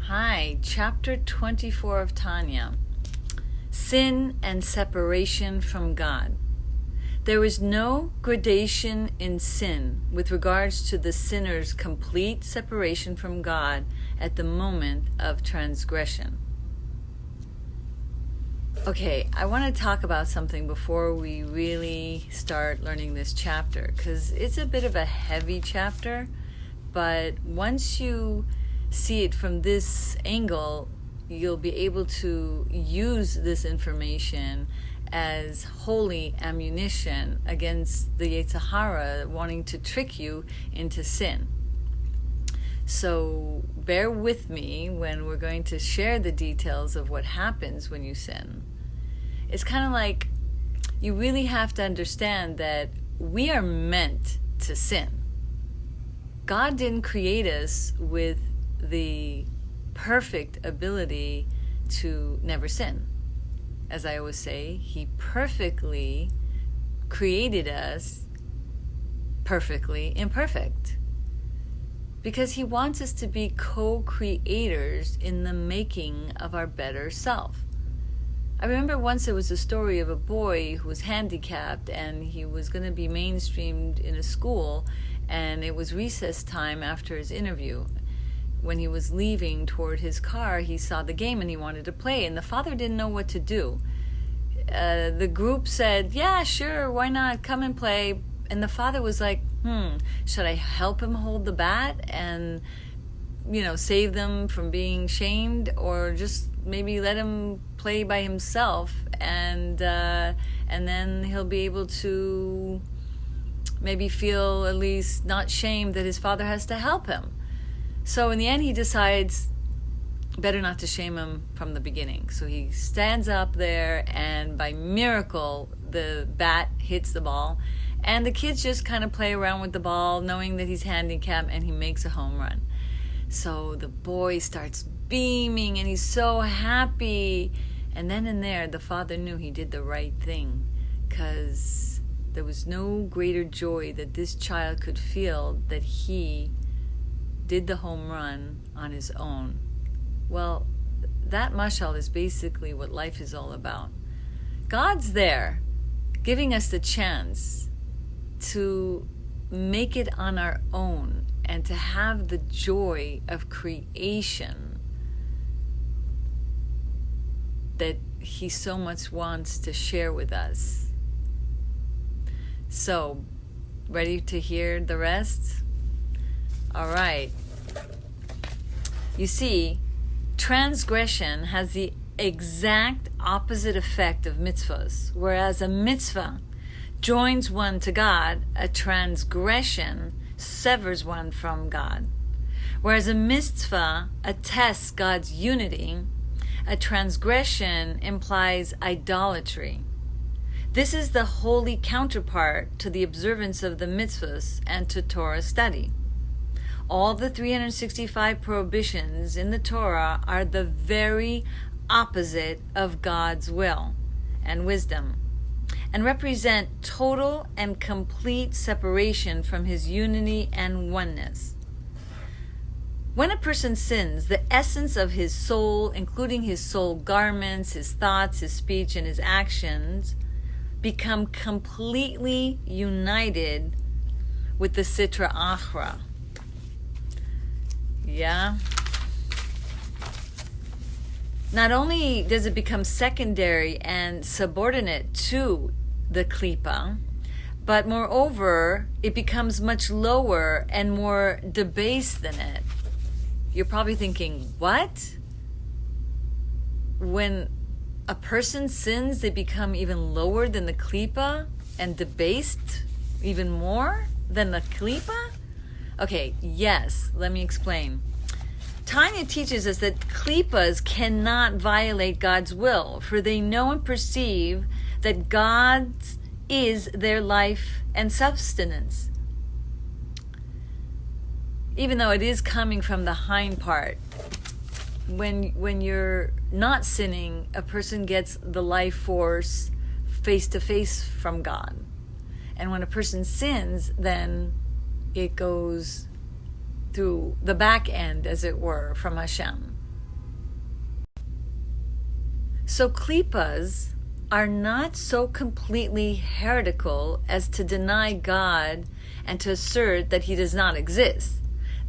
Hi, chapter 24 of Tanya. Sin and separation from God. There is no gradation in sin with regards to the sinner's complete separation from God at the moment of transgression. Okay, I want to talk about something before we really start learning this chapter, because it's a bit of a heavy chapter, but once you see it from this angle, you'll be able to use this information as holy ammunition against the Yetzer Hara wanting to trick you into sin. So bear with me when we're going to share the details of what happens when you sin. It's kind of like you really have to understand that we are meant to sin. God didn't create us with the perfect ability to never sin. As I always say, He perfectly created us perfectly imperfect, because He wants us to be co-creators in the making of our better self. I remember once there was a story of a boy who was handicapped and he was going to be mainstreamed in a school, and it was recess time after his interview. When he was leaving toward his car, he saw the game and he wanted to play, and the father didn't know what to do. The group said, yeah, sure, why not, come and play. And the father was like, should I help him hold the bat and, save them from being shamed, or just maybe let him play by himself, and then he'll be able to maybe feel at least not shamed that his father has to help him. So in the end, he decides better not to shame him from the beginning. So he stands up there, and by miracle, the bat hits the ball, and the kids just kind of play around with the ball, knowing that he's handicapped, and he makes a home run. So the boy starts beaming, and he's so happy. And then and there, the father knew he did the right thing, because there was no greater joy that this child could feel that he did the home run on his own. Well, that mashal is basically what life is all about. God's there, giving us the chance to make it on our own and to have the joy of creation that He so much wants to share with us. So, ready to hear the rest? All right. You see, transgression has the exact opposite effect of mitzvahs. Whereas a mitzvah joins one to God, a transgression severs one from God. Whereas a mitzvah attests God's unity, a transgression implies idolatry. This is the holy counterpart to the observance of the mitzvahs and to Torah study. All the 365 prohibitions in the Torah are the very opposite of God's will and wisdom, and represent total and complete separation from His unity and oneness. When a person sins, the essence of his soul, including his soul garments, his thoughts, his speech, and his actions, become completely united with the Sitra Achra. Yeah. Not only does it become secondary and subordinate to the klipa, but moreover, it becomes much lower and more debased than it. You're probably thinking, what? When a person sins, they become even lower than the klipa and debased even more than the klipa? Okay, yes, let me explain. Tanya teaches us that klipas cannot violate God's will, for they know and perceive that God is their life and subsistence. Even though it is coming from the hind part, when you're not sinning, a person gets the life force face to face from God. And when a person sins, then it goes through the back end, as it were, from Hashem. So klippas are not so completely heretical as to deny God and to assert that he does not exist.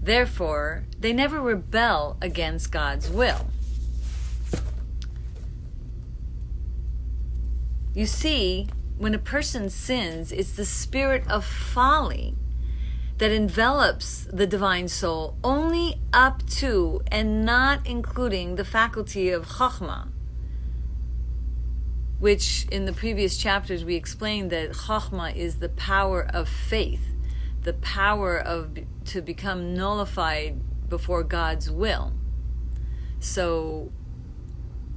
Therefore, they never rebel against God's will. You see, when a person sins, it's the spirit of folly that envelops the divine soul only up to and not including the faculty of Chokhmah, which in the previous chapters we explained that Chokhmah is the power of faith, the power to become nullified before God's will. So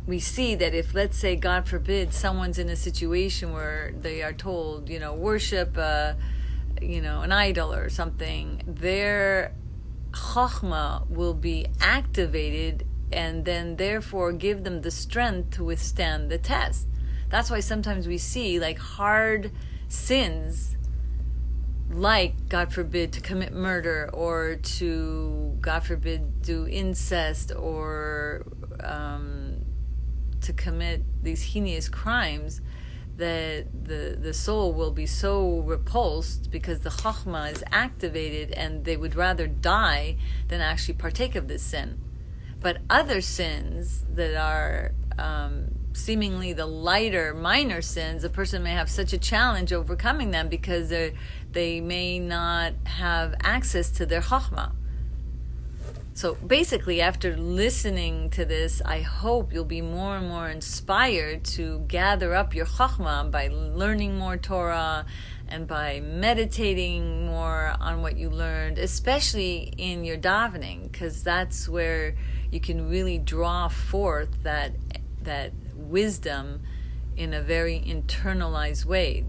we see that if, let's say, God forbid, someone's in a situation where they are told, worship, an idol or something, their chokhmah will be activated and then therefore give them the strength to withstand the test. That's why sometimes we see like hard sins, like, God forbid, to commit murder or to, God forbid, do incest or to commit these heinous crimes, that the soul will be so repulsed because the chokhmah is activated and they would rather die than actually partake of this sin. But other sins that are seemingly the lighter, minor sins, a person may have such a challenge overcoming them because they may not have access to their chokhmah. So basically, after listening to this, I hope you'll be more and more inspired to gather up your chokhmah by learning more Torah and by meditating more on what you learned, especially in your davening, because that's where you can really draw forth that wisdom in a very internalized way.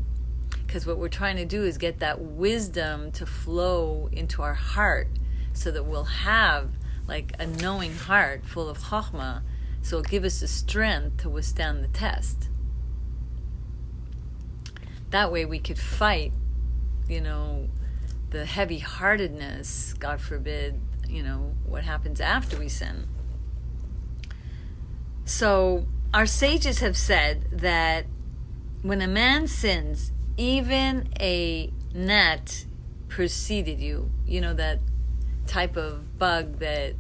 Because what we're trying to do is get that wisdom to flow into our heart so that we'll have like a knowing heart full of chokhmah, so it'll give us the strength to withstand the test. That way we could fight, the heavy-heartedness, God forbid, what happens after we sin. So our sages have said that when a man sins, even a gnat preceded you, that type of bug that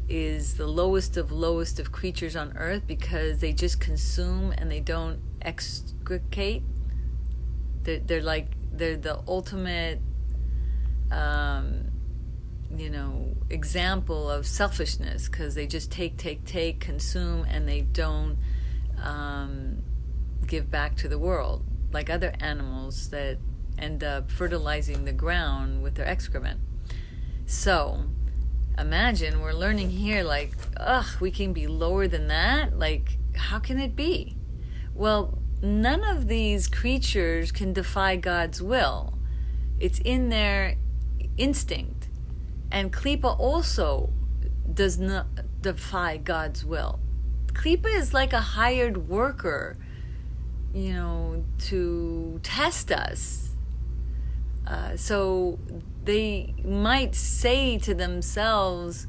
is the lowest of creatures on earth because they just consume and they don't excrete. They're the ultimate example of selfishness, because they just take, consume, and they don't give back to the world, like other animals that end up fertilizing the ground with their excrement. So imagine we're learning here like, we can be lower than that? Like, how can it be? Well, none of these creatures can defy God's will. It's in their instinct. And Klippa also does not defy God's will. Klippa is like a hired worker, to test us. So they might say to themselves,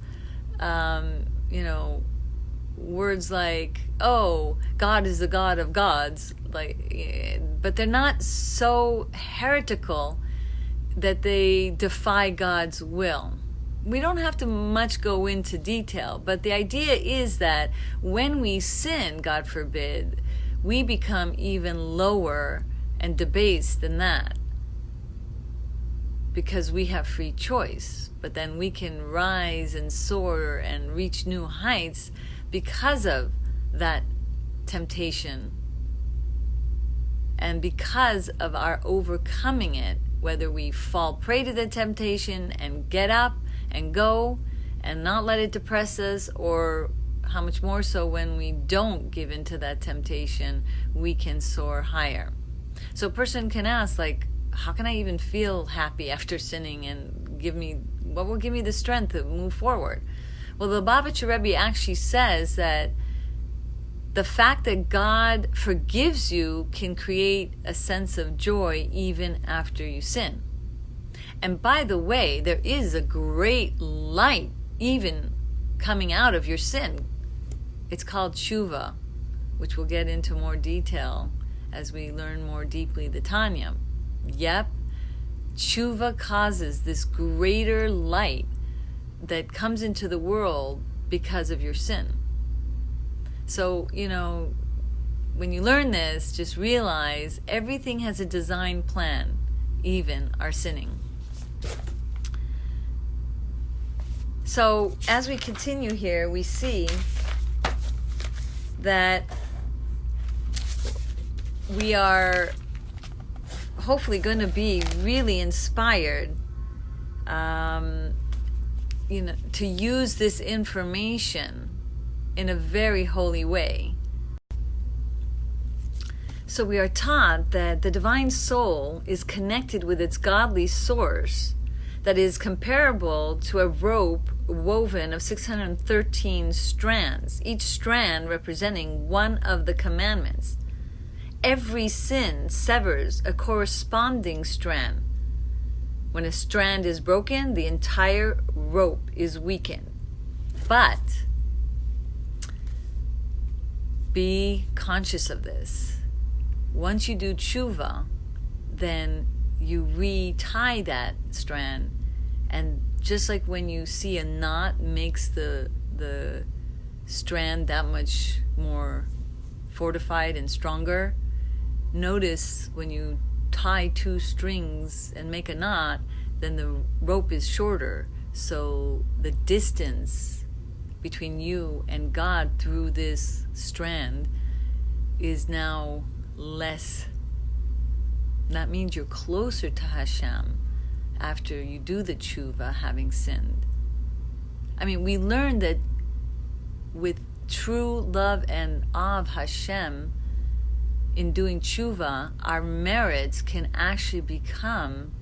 words like, "Oh, God is the God of gods," but they're not so heretical that they defy God's will. We don't have to much go into detail, but the idea is that when we sin, God forbid, we become even lower and debased than that, because we have free choice. But then we can rise and soar and reach new heights because of that temptation and because of our overcoming it, whether we fall prey to the temptation and get up and go and not let it depress us, or how much more so when we don't give in to that temptation, we can soar higher. So a person can ask, like, how can I even feel happy after sinning, and what will give me the strength to move forward? Well, the Lubavitcher Rebbe actually says that the fact that God forgives you can create a sense of joy even after you sin. And by the way, there is a great light even coming out of your sin. It's called tshuva, which we'll get into more detail as we learn more deeply the Tanya. Yep, tshuva causes this greater light that comes into the world because of your sin. So, when you learn this, just realize everything has a design plan, even our sinning. So, as we continue here, we see that we are hopefully going to be really inspired, to use this information in a very holy way. So we are taught that the divine soul is connected with its godly source that is comparable to a rope woven of 613 strands, each strand representing one of the commandments. Every sin severs a corresponding strand. When a strand is broken, the entire rope is weakened. But be conscious of this. Once you do tshuva, then you re-tie that strand, and just like when you see a knot makes the strand that much more fortified and stronger, notice when you tie two strings and make a knot, then the rope is shorter, so the distance between you and God through this strand is now less. That means you're closer to Hashem after you do the tshuva, having sinned. I mean, we learned that with true love and awe of Hashem, in doing tshuva, our merits can actually become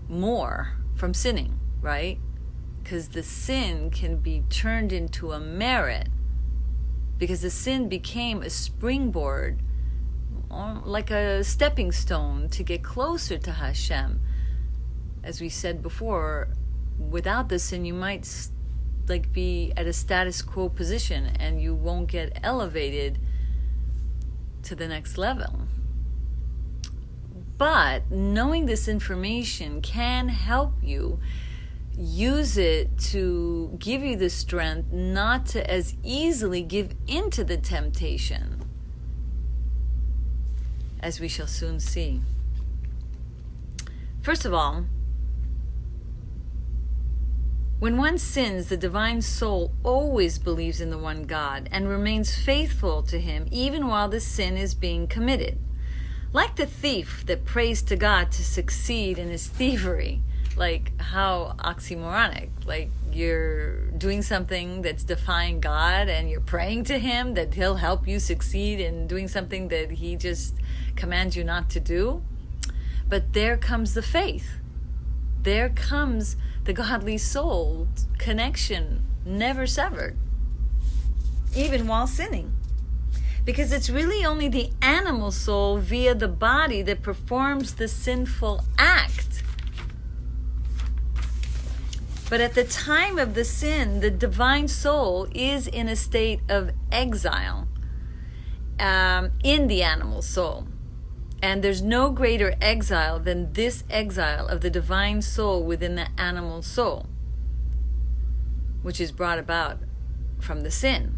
more from sinning, right? Because the sin can be turned into a merit, because the sin became a springboard, like a stepping stone to get closer to Hashem. As we said before, without the sin, you might be at a status quo position and you won't get elevated to the next level. But knowing this information can help you use it to give you the strength not to as easily give into the temptation, as we shall soon see. First of all, when one sins, the divine soul always believes in the one God and remains faithful to him even while the sin is being committed. Like the thief that prays to God to succeed in his thievery. Like, how oxymoronic. Like, you're doing something that's defying God and you're praying to him that he'll help you succeed in doing something that he just commands you not to do. But there comes the faith. There comes the godly soul connection, never severed, even while sinning. Because it's really only the animal soul via the body that performs the sinful act. But at the time of the sin, the divine soul is in a state of exile in the animal soul. And there's no greater exile than this exile of the divine soul within the animal soul, which is brought about from the sin.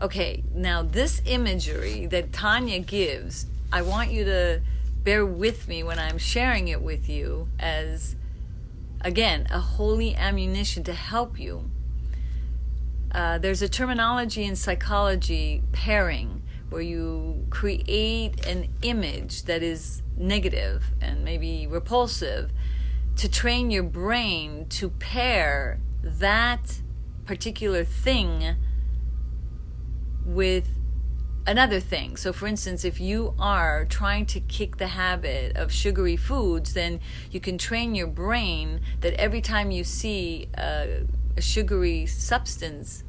Okay, now this imagery that Tanya gives, I want you to bear with me when I'm sharing it with you as, again, a holy ammunition to help you. There's a terminology in psychology, pairing, where you create an image that is negative and maybe repulsive to train your brain to pair that particular thing with another thing. So for instance, if you are trying to kick the habit of sugary foods, then you can train your brain that every time you see a sugary substance,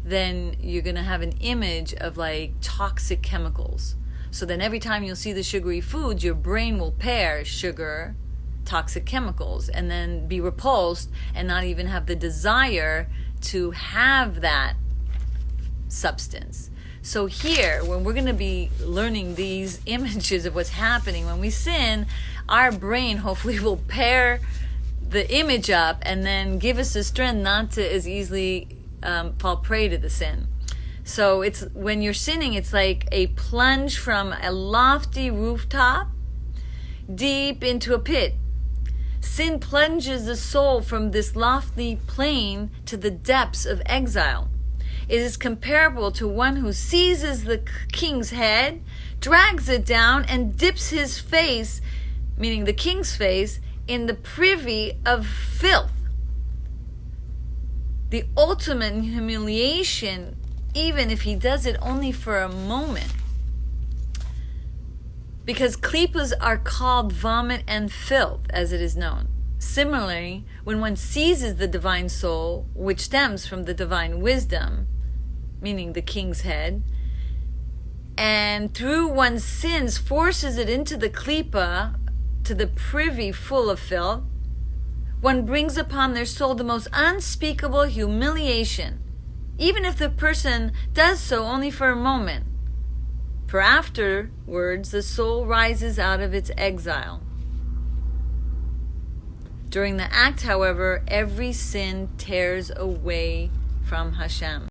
then you're going to have an image of like toxic chemicals. So then every time you'll see the sugary foods, your brain will pair sugar, toxic chemicals, and then be repulsed and not even have the desire to have that substance. So here, when we're going to be learning these images of what's happening when we sin, our brain hopefully will pair the image up and then give us the strength not to as easily fall prey to the sin. So it's when you're sinning, it's like a plunge from a lofty rooftop deep into a pit. Sin plunges the soul from this lofty plane to the depths of exile. It is comparable to one who seizes the king's head, drags it down, and dips his face, meaning the king's face, in the privy of filth. The ultimate humiliation, even if he does it only for a moment. Because klippas are called vomit and filth, as it is known. Similarly, when one seizes the divine soul, which stems from the divine wisdom, meaning the king's head, and through one's sins forces it into the klippa, to the privy full of filth, one brings upon their soul the most unspeakable humiliation, even if the person does so only for a moment. For afterwards, the soul rises out of its exile. During the act, however, every sin tears away from Hashem.